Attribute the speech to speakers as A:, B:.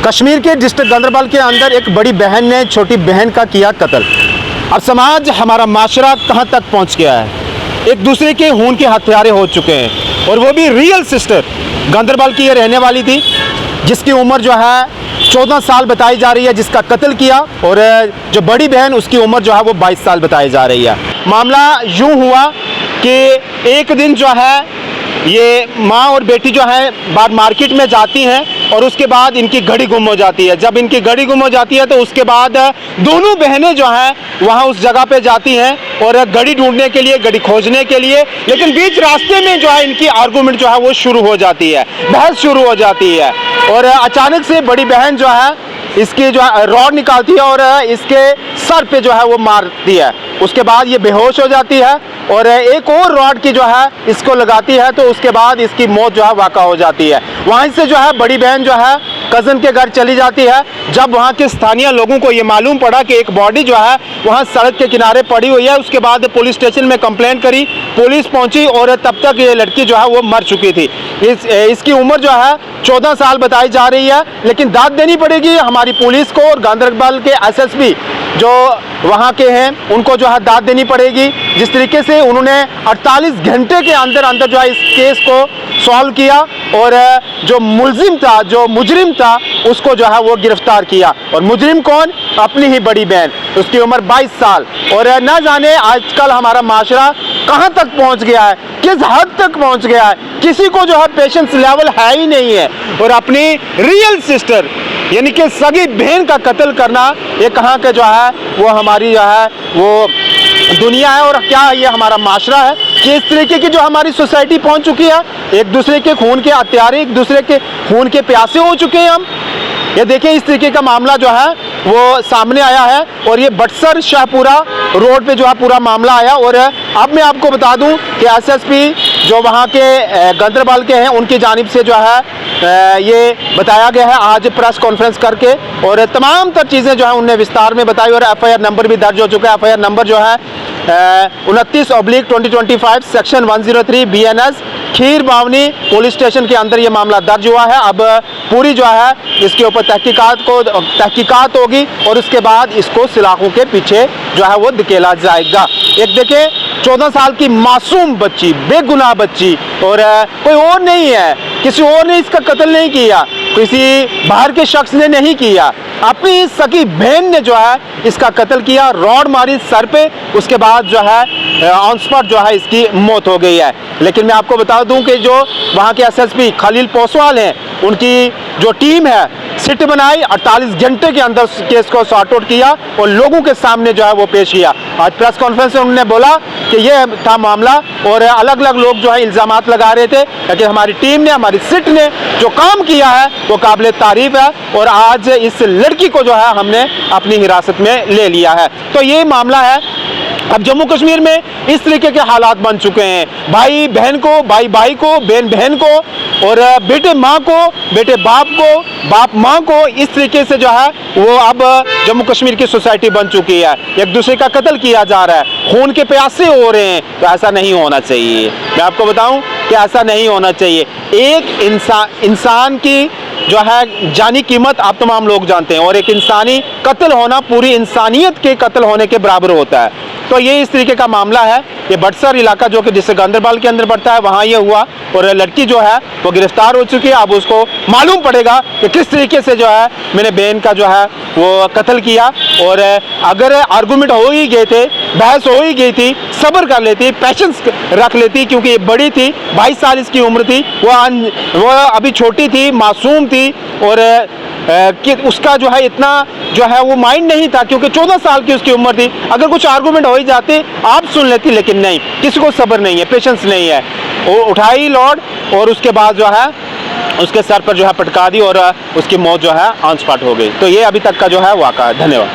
A: कश्मीर के डिस्ट्रिक्ट गांदरबल के अंदर एक बड़ी बहन ने छोटी बहन का किया कत्ल। अब समाज, हमारा माशरा कहां तक पहुंच गया है। एक दूसरे के खून के हत्यारे हो चुके हैं और वो भी रियल सिस्टर। गांदरबल की ये रहने वाली थी जिसकी उम्र जो है 14 साल बताई जा रही है, जिसका कत्ल किया, और जो बड़ी बहन उसकी उम्र जो है वो 22 साल बताई जा रही है। मामला यूँ हुआ कि एक दिन जो है ये माँ और बेटी जो है बाहर मार्केट में जाती हैं और उसके बाद इनकी घड़ी गुम हो जाती है। जब इनकी घड़ी गुम हो जाती है तो उसके बाद दोनों बहनें जो हैं वहाँ उस जगह पे जाती हैं और घड़ी ढूंढने के लिए, घड़ी खोजने के लिए, लेकिन बीच रास्ते में जो है इनकी आर्गूमेंट जो है वो शुरू हो जाती है, बहस शुरू हो जाती है। और अचानक से बड़ी बहन जो है इसकी जो है रॉड निकालती है और इसके सर पे जो है वो मारती है। उसके बाद ये बेहोश हो जाती है और एक और रॉड की जो है इसको लगाती है, तो उसके बाद इसकी मौत जो है वाक़ा हो जाती है। वहीं से जो है बड़ी बहन जो है कज़न के घर चली जाती है। जब वहाँ के स्थानीय लोगों को ये मालूम पड़ा कि एक बॉडी जो है वहाँ सड़क के किनारे पड़ी हुई है, उसके बाद पुलिस स्टेशन में कंप्लेंट करी, पुलिस पहुँची और तब तक ये लड़की जो है वो मर चुकी थी। इसकी उम्र जो है 14 साल बताई जा रही है, लेकिन दाद देनी पड़ेगी हमारी पुलिस को और गांदरबल के एसएसपी जो वहाँ के हैं उनको जो है दाद देनी पड़ेगी। जिस तरीके से उन्होंने 48 घंटे के अंदर अंदर जो है इस केस को सॉल्व किया और जो मुलजिम था, जो मुजरिम था, उसको जो है वो गिरफ्तार किया। और मुजरिम कौन? अपनी ही बड़ी बहन, उसकी उम्र 22 साल। और ना जाने आजकल हमारा माशरा कहाँ तक पहुँच गया है, किस हद तक पहुँच गया है। किसी को जो है पेशेंस लेवल है ही नहीं है और अपनी रियल सिस्टर यानी कि सगी बहन का कत्ल करना, ये कहाँ के जो है वो हमारी जो है वो दुनिया है और क्या ये हमारा माशरा है कि इस तरीके की जो हमारी सोसाइटी पहुंच चुकी है। एक दूसरे के खून के हत्यारे, एक दूसरे के खून के प्यासे हो चुके हैं हम। ये देखिए इस तरीके का मामला जो है वो सामने आया है और ये बटसर शाहपुरा रोड पे जो है पूरा मामला आया। और अब मैं आपको बता दूं कि एसएसपी जो वहाँ के गांदरबल के हैं उनकी जानिब से जो है ये बताया गया है आज प्रेस कॉन्फ्रेंस करके, और तमाम तर चीज़ें जो है उनने विस्तार में बताई और एफआईआर नंबर भी दर्ज हो चुका है। एफआईआर नंबर जो है 29/2025 सेक्शन 103 BNS खीर बावनी पुलिस स्टेशन के अंदर ये मामला दर्ज हुआ है। अब पूरी जो है इसके ऊपर तहकीकात होगी और उसके बाद इसको सलाखों के पीछे जो है वो धकेला जाएगा। एक देखें 14 साल की मासूम बच्ची, बेगुनाह बच्ची, और कोई और नहीं है, किसी और ने इसका कत्ल नहीं किया, किसी बाहर के शख्स ने नहीं किया, अपनी सगी बहन ने जो है इसका कत्ल किया, रॉड मारी सर पे, उसके बाद जो है ऑन स्पॉट जो है इसकी मौत हो गई है। लेकिन मैं आपको बता दूं कि जो वहाँ के एसएसपी खलील पोसवाल हैं, उनकी जो टीम है सिट बनाई, 48 घंटे के अंदर केस को सॉर्ट आउट किया और लोगों के सामने जो है वो पेश किया। आज प्रेस कॉन्फ्रेंस में उन्होंने बोला कि ये था मामला और अलग अलग लोग जो है इल्ज़ामात लगा रहे थे, लेकिन हमारी टीम ने, हमारी सिट ने जो काम किया है वो काबिल तारीफ है और आज इस लड़की को जो है हमने अपनी हिरासत में ले लिया है। तो ये मामला है। अब जम्मू कश्मीर में इस तरीके के हालात बन चुके हैं, भाई बहन को, भाई भाई को, बहन बहन को, और बेटे माँ को, बेटे बाप को, बाप माँ को, इस तरीके से जो है वो अब जम्मू कश्मीर की सोसाइटी बन चुकी है। एक दूसरे का कत्ल किया जा रहा है, खून के प्यासे हो रहे हैं। तो ऐसा नहीं होना चाहिए। मैं आपको बताऊं कि ऐसा नहीं होना चाहिए। एक इंसान की जो है जानी कीमत आप तमाम लोग जानते हैं और एक इंसानी कत्ल होना पूरी इंसानियत के कत्ल होने के बराबर होता है। तो ये इस तरीके का मामला है। ये बटसर इलाका जो कि जिससे गांदरबल के अंदर पड़ता है, वहाँ ये हुआ और लड़की जो है वो गिरफ्तार हो चुकी है। अब उसको मालूम पड़ेगा कि किस तरीके से जो है मैंने बहन का जो है वो कत्ल किया। और अगर आर्गूमेंट हो ही गए थे, बहस हो ही गई थी, सब्र कर लेती, पेशेंस रख लेती, क्योंकि ये बड़ी थी, 22 साल इसकी उम्र थी, वो अभी छोटी थी, मासूम थी और कि उसका जो है इतना जो है वो माइंड नहीं था, क्योंकि 14 साल की उसकी उम्र थी। अगर कुछ आर्गूमेंट हो ही जाते आप सुन लेती, लेकिन नहीं, किसी को सब्र नहीं है, पेशेंस नहीं है। वो उठाई लॉर्ड और उसके बाद जो है उसके सर पर जो है पटका दी और उसकी मौत जो है ऑन स्पॉट हो गई। तो ये अभी तक का जो है वाक़ा है। धन्यवाद।